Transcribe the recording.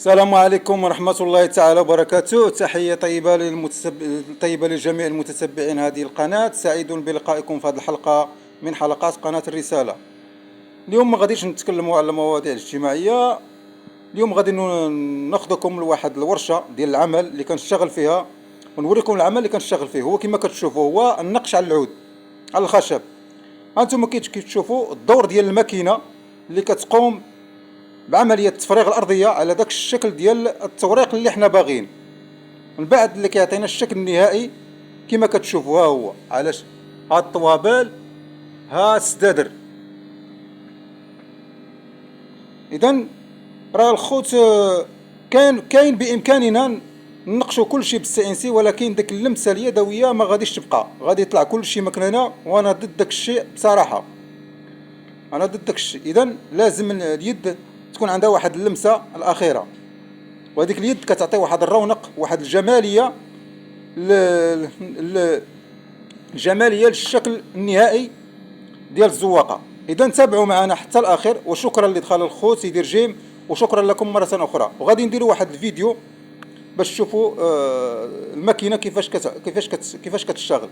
السلام عليكم ورحمة الله تعالى وبركاته. تحية طيبة طيبة لجميع المتتبعين هذه القناة. سعيد بلقائكم في هذه الحلقة من حلقات قناة الرسالة. اليوم ما غاديش نتكلموا على مواضيع اجتماعية. اليوم غادي ناخذكم لواحد الورشة ديال العمل اللي كنشتغل فيها، ونوريكم العمل اللي كنشتغل فيه. هو كما كتشوفوا هو النقش على العود، على الخشب. هانتوما كي تشوفوا الدور ديال الماكينة اللي كتقوم بعملية تفريغ الأرضية على داك الشكل ديال التوريق اللي حنا باغيين، من بعد اللي كيعطينا الشكل النهائي كما كتشوفوا. ها هو علاش ها الطوابل، ها السدادر. اذا راه الخوت كاين بامكاننا ننقشوا كل شيء بالسي ان سي، ولكن داك اللمسه اليدويه ما غاديش تبقى، غادي يطلع كل شيء مكننه، وانا ضد داك الشيء بصراحه. انا ضد داك الشيء. اذا لازم اليد تكون عندها واحد اللمسه الاخيره، وهذيك اليد كتعطي واحد الرونق، واحد الجماليه الجماليه للشكل النهائي ديال الزواقه. اذا تابعوا معنا حتى الاخر، وشكرا لدخل الخوت يدير جيم، وشكرا لكم مره اخرى. وغادي نديروا واحد الفيديو باش تشوفوا الماكينه كيفاش كتشتغل.